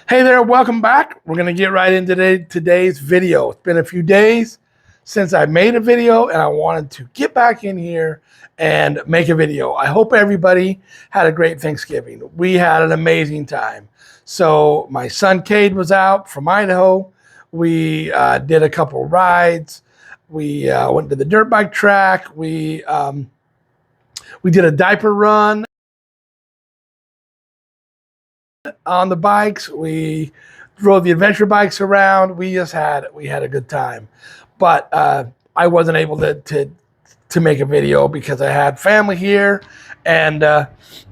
Hey there, welcome back. We're gonna get right into today's video. It's been a few days since I made a video and I wanted to get back in here and make a video. I hope everybody had a great Thanksgiving. We had an amazing time. So my son Cade was out from Idaho. We did a couple rides. We went to the dirt bike track. We did a diaper run on the bikes. We rode the adventure bikes around. We had a good time, but I wasn't able to make a video because I had family here, and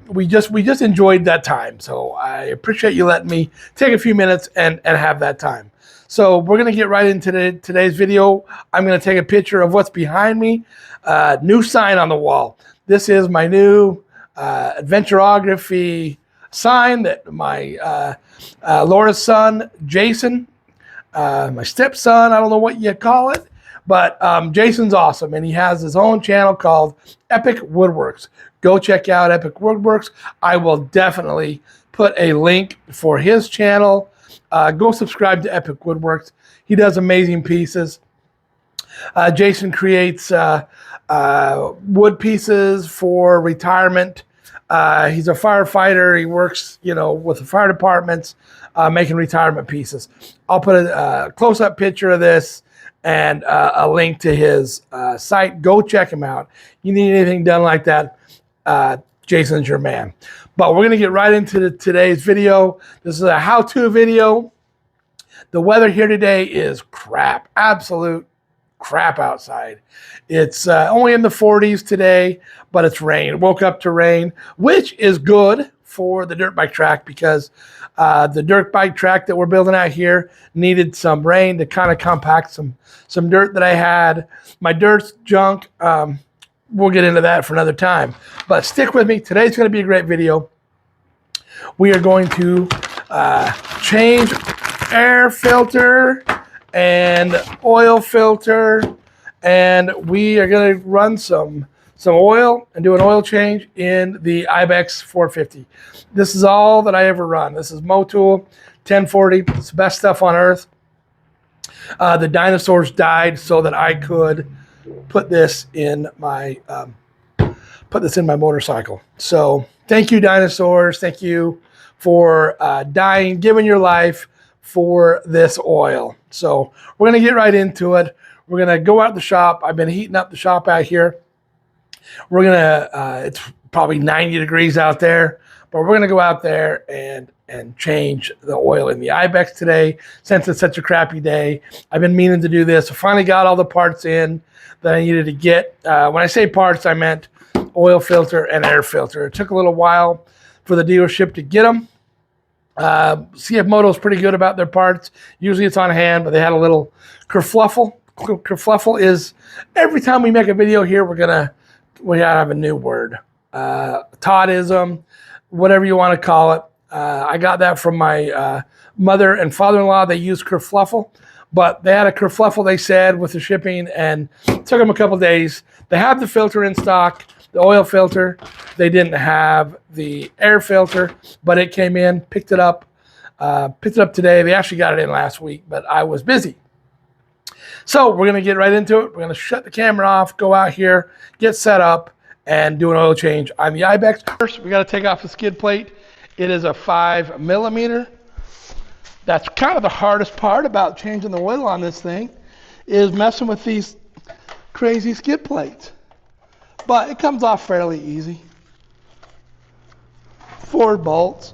we just enjoyed that time. So I appreciate you letting me take a few minutes and have that time. So we're gonna get right into today's video. I'm gonna take a picture of what's behind me. New sign on the wall. This is my new ADVENTURE-OGRAPHY sign that my Laura's son, Jason, my stepson, I don't know what you call it, but Jason's awesome, and he has his own channel called EpicWoodworX. Go check out EpicWoodworX. I will definitely put a link for his channel. Go subscribe to EpicWoodworX. He does amazing pieces. Jason creates wood pieces for retirement. He's a firefighter. He works, with the fire departments, making retirement pieces. I'll put a close-up picture of this and a link to his site. Go check him out. You need anything done like that, Jason's your man. But we're going to get right into today's video. This is a how-to video. The weather here today is crap, absolute crap outside. It's only in the 40s today, but it's rain. It woke up to rain, which is good for the dirt bike track because the dirt bike track that we're building out here needed some rain to kind of compact some dirt that I had. My dirt's junk. We'll get into that for another time, but stick with me. Today's going to be a great video. We are going to change air filter and oil filter, and we are going to run some oil and do an oil change in the Ibex 450. This is all that I ever run. This is Motul 1040. It's the best stuff on earth. The dinosaurs died so that I could put this in my motorcycle. So thank you, dinosaurs. Thank you for dying, giving your life for this oil. So we're going to get right into it. We're going to go out the shop. I've been heating up the shop out here. We're going to, it's probably 90 degrees out there, but we're going to go out there and change the oil in the Ibex today since it's such a crappy day. I've been meaning to do this. I finally got all the parts in that I needed to get. When I say parts, I meant oil filter and air filter. It took a little while for the dealership to get them. CF Moto is pretty good about their parts. Usually it's on hand, but they had a little kerfluffle. Kerfluffle is every time we make a video here, we gotta have a new word. Toddism, whatever you want to call it. I got that from my mother and father-in-law. They use kerfluffle, but they had a kerfluffle, they said, with the shipping, and it took them a couple days. They have the filter in stock, the oil filter. They didn't have the air filter, but it came in, picked it up today. They actually got it in last week, but I was busy. So we're going to get right into it. We're going to shut the camera off, go out here, get set up, and do an oil change on the Ibex. First, we got to take off the skid plate. It is a 5mm. That's kind of the hardest part about changing the oil on this thing, is messing with these crazy skid plates. But it comes off fairly easy. 4 bolts.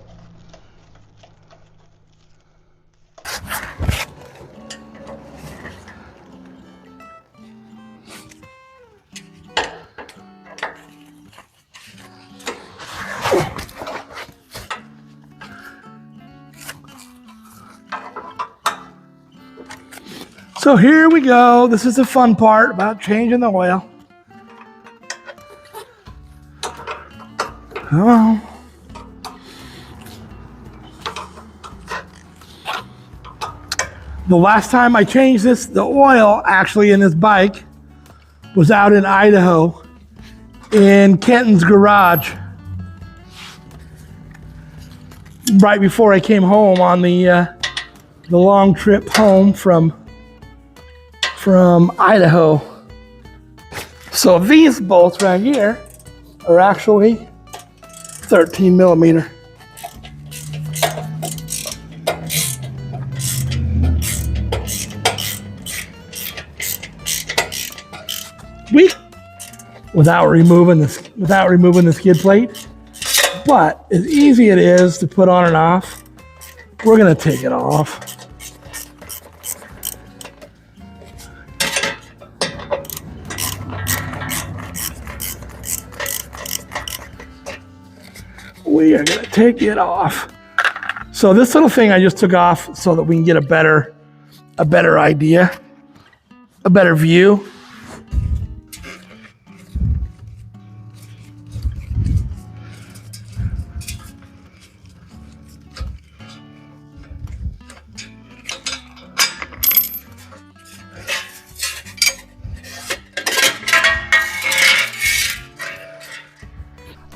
So here we go. This is the fun part about changing the oil. Oh. The last time I changed the oil actually in this bike was out in Idaho in Kenton's garage. right before I came home on the long trip home from Idaho. So these bolts right here are actually 13 millimeter. Without removing the skid plate. But as easy it is to put on and off, we're gonna take it off. We are gonna take it off. So this little thing I just took off so that we can get a better idea, a better view.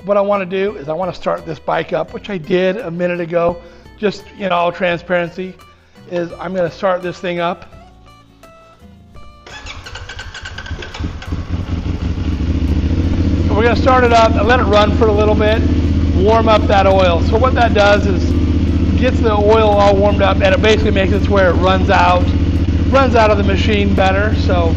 What I want to do is I want to start this bike up, which I did a minute ago. Just, you know, transparency is I'm going to start this thing up. So we're going to start it up and let it run for a little bit, warm up that oil. So what that does is gets the oil all warmed up, and it basically makes it to where it runs out of the machine better. So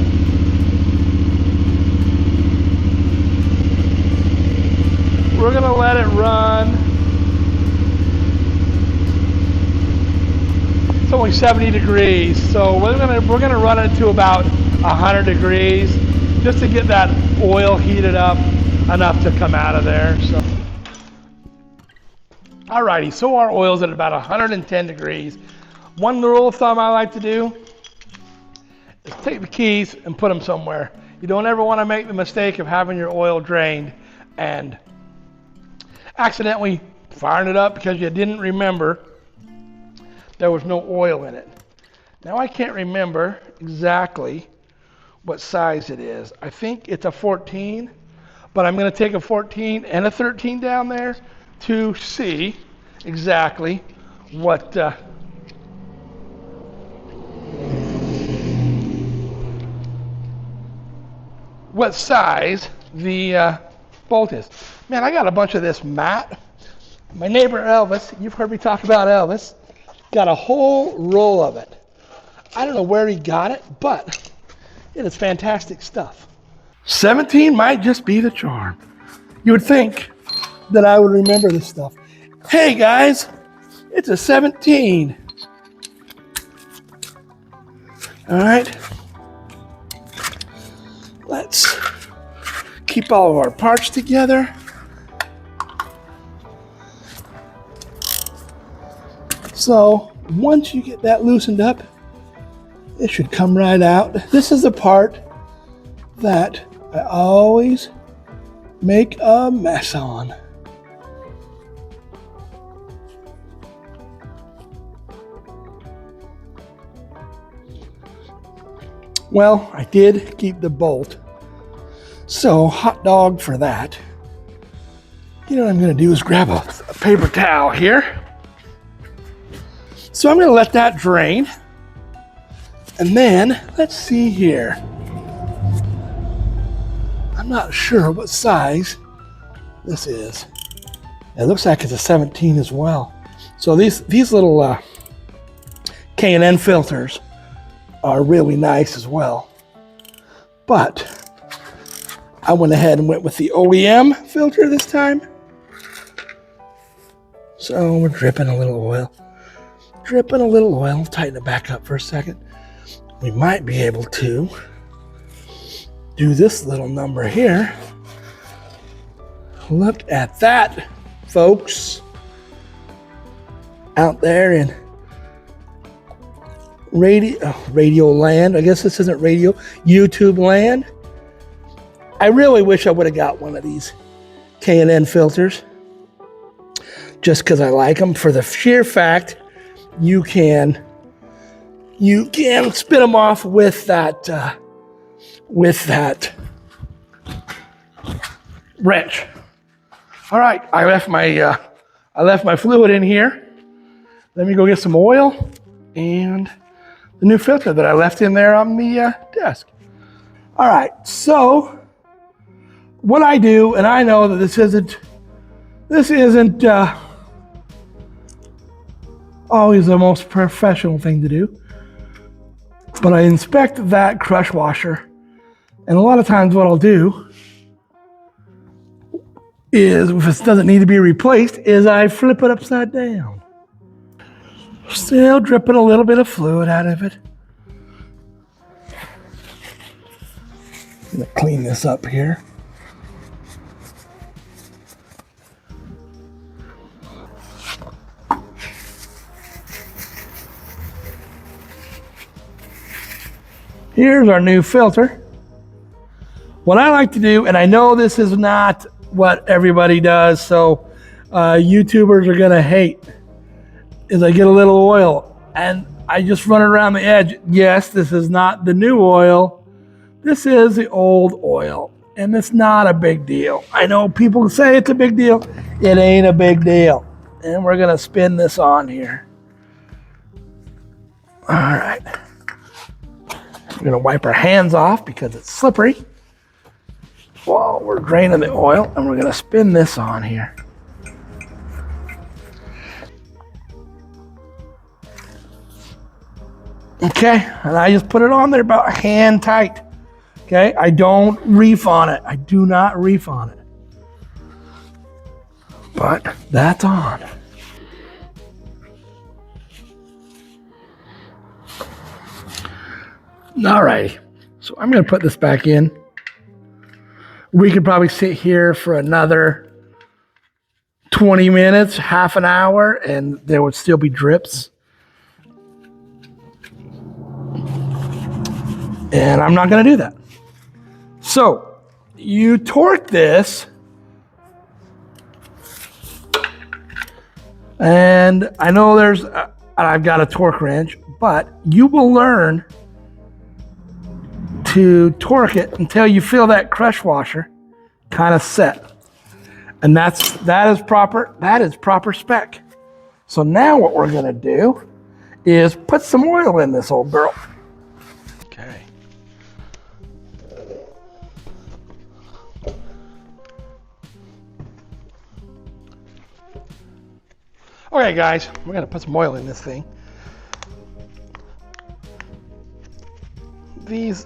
we're gonna let it run. It's only 70 degrees, so we're gonna run it to about 100 degrees just to get that oil heated up enough to come out of there. So, alrighty, so our oil's at about 110 degrees. One rule of thumb I like to do is take the keys and put them somewhere. You don't ever want to make the mistake of having your oil drained and accidentally firing it up because you didn't remember there was no oil in it. Now I can't remember exactly what size it is. I think it's a 14, but I'm going to take a 14 and a 13 down there to see exactly what size the bolt is. Man, I got a bunch of this mat. My neighbor Elvis, you've heard me talk about Elvis, got a whole roll of it. I don't know where he got it, but it is fantastic stuff. 17 might just be the charm. You would think that I would remember this stuff. Hey guys, it's a 17. All right, let's keep all of our parts together. So once you get that loosened up, it should come right out. This is the part that I always make a mess on. Well, I did keep the bolt. So, hot dog for that. You know what I'm going to do is grab a paper towel here. So I'm going to let that drain. And then, let's see here. I'm not sure what size this is. It looks like it's a 17 as well. So these little K&N filters are really nice as well. But I went ahead and went with the OEM filter this time. So we're dripping a little oil. Dripping a little oil. Tighten it back up for a second. We might be able to do this little number here. Look at that, folks. Out there in radio land. I guess this isn't radio. YouTube land. I really wish I would have got one of these K&N filters. Just because I like them. For the sheer fact you can spin them off with that wrench. All right, I left my fluid in here. Let me go get some oil and the new filter that I left in there on the desk. All right, so what I do, and I know that this isn't always the most professional thing to do, but I inspect that crush washer, and a lot of times what I'll do is, if it doesn't need to be replaced, is I flip it upside down. Still dripping a little bit of fluid out of it. I'm gonna clean this up here. Here's our new filter. What I like to do, and I know this is not what everybody does, so YouTubers are gonna hate, is I get a little oil and I just run it around the edge. Yes, this is not the new oil. This is the old oil, and it's not a big deal. I know people say it's a big deal. It ain't a big deal. And we're gonna spin this on here. All right. We're gonna wipe our hands off because it's slippery while we're draining the oil, and we're gonna spin this on here. Okay, and I just put it on there about hand tight. Okay, I don't reef on it. I do not reef on it. But that's on. Alrighty, so I'm gonna put this back in. We could probably sit here for another 20 minutes, half an hour, and there would still be drips. And I'm not gonna do that. So you torque this, and I know I've got a torque wrench, but you will learn to torque it until you feel that crush washer kind of set. And that is proper spec. So now what we're gonna do is put some oil in this old girl. Okay. Okay guys, we're gonna put some oil in this thing. These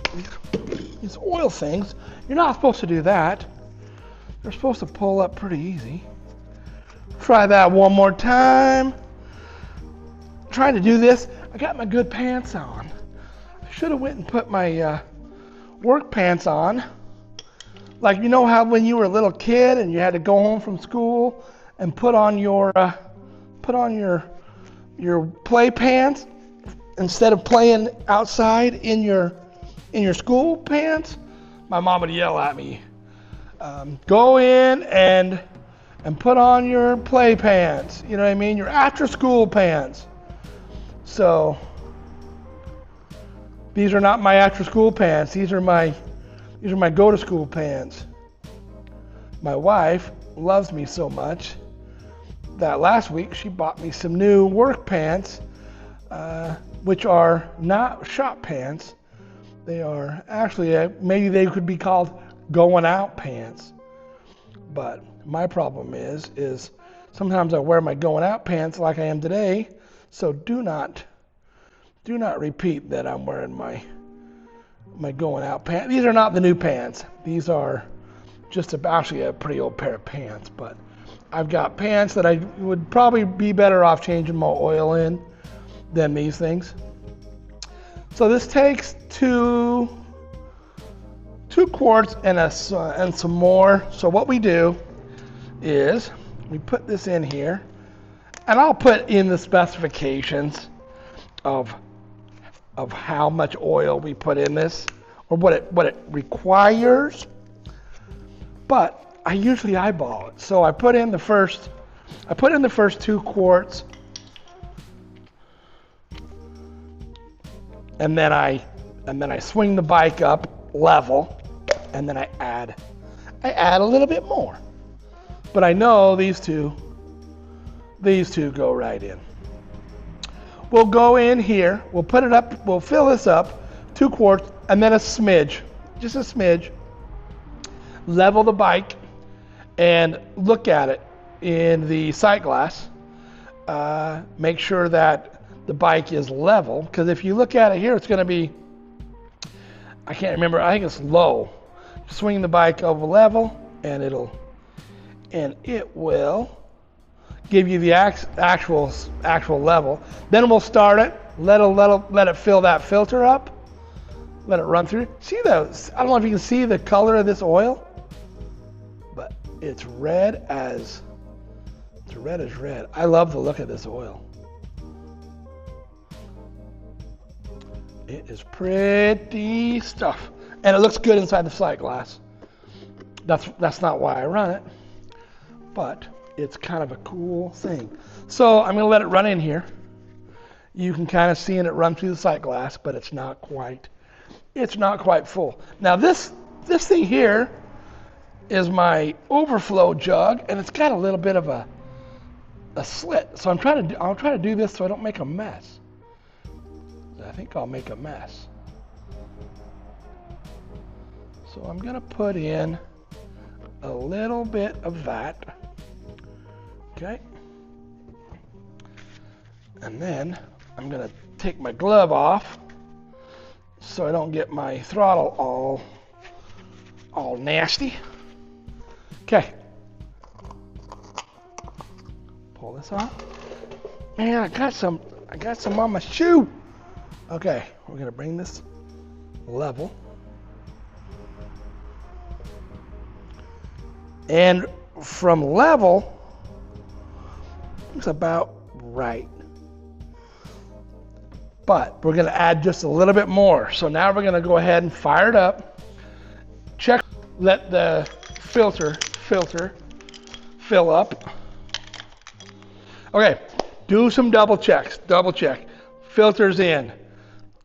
oil things, you're not supposed to do that. They're supposed to pull up pretty easy. Try that one more time. Trying to do this, I got my good pants on. I should have went and put my work pants on. Like, you know how when you were a little kid and you had to go home from school and put on your play pants instead of playing outside in your school pants? My mom would yell at me, go in and put on your play pants. You know what I mean? Your after school pants. So these are not my after school pants. These are my go to school pants. My wife loves me so much that last week she bought me some new work pants, which are not shop pants. They are actually, maybe they could be called going out pants. But my problem is sometimes I wear my going out pants like I am today. So do not repeat that I'm wearing my going out pants. These are not the new pants. These are just actually a pretty old pair of pants. But I've got pants that I would probably be better off changing my oil in than these things. So this takes two quarts and some more. So what we do is we put this in here, and I'll put in the specifications of how much oil we put in this, or what it requires. But I usually eyeball it. So I put in the first 2 quarts. And then I swing the bike up level, and then I add a little bit more. But I know these two go right in. we'll go in here, we'll put it up, we'll fill this up, 2 quarts, and then a smidge, just a smidge. Level the bike and look at it in the sight glass. Make sure that the bike is level, because if you look at it here, it's going to be, I can't remember, I think it's low. Swing the bike over level, and it will give you the actual level. Then we'll start it, let it fill that filter up, let it run through. See those? I don't know if you can see the color of this oil, but it's red as red. I love the look of this oil. It is pretty stuff, and it looks good inside the sight glass. That's not why I run it, but it's kind of a cool thing. So I'm going to let it run in here. You can kind of see it run through the sight glass, but it's not quite full. Now this thing here is my overflow jug, and it's got a little bit of a slit. So I'll try to do this so I don't make a mess. I think I'll make a mess. So I'm going to put in a little bit of that. Okay. And then I'm going to take my glove off so I don't get my throttle all nasty. Okay. Pull this off. Man, I got some on my shoe. Okay, we're going to bring this level. And from level, it's about right. But we're going to add just a little bit more. So now we're going to go ahead and fire it up. Check, let the filter fill up. Okay, do some double checks. Double check. Filter's in.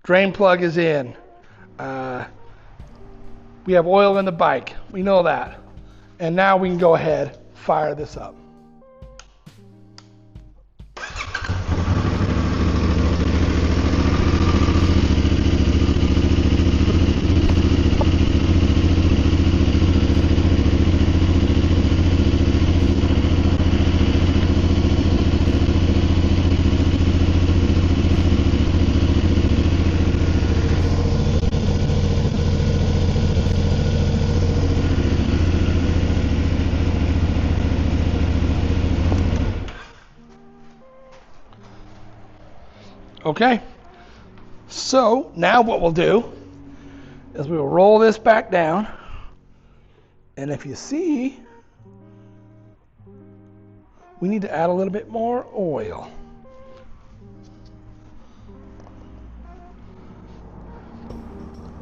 Drain plug is in. We have oil in the bike. We know that. And now we can go ahead, fire this up. Okay, so now what we'll do is we'll roll this back down, and if you see, we need to add a little bit more oil.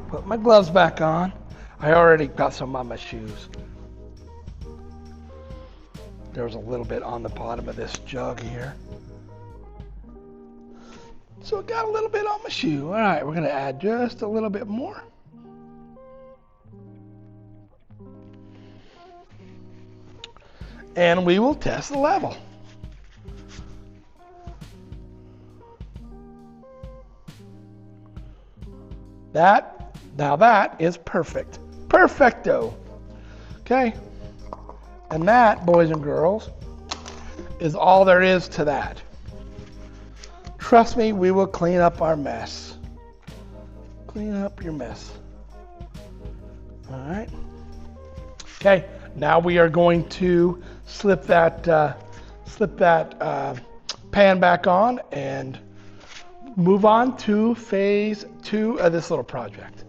Put my gloves back on. I already got some on my shoes. There's a little bit on the bottom of this jug here. So I got a little bit on my shoe. All right, we're going to add just a little bit more. And we will test the level. Now that is perfect. Perfecto. Okay. And that, boys and girls, is all there is to that. Trust me, we will clean up our mess. Clean up your mess. All right. Okay, now we are going to slip that pan back on and move on to phase 2 of this little project.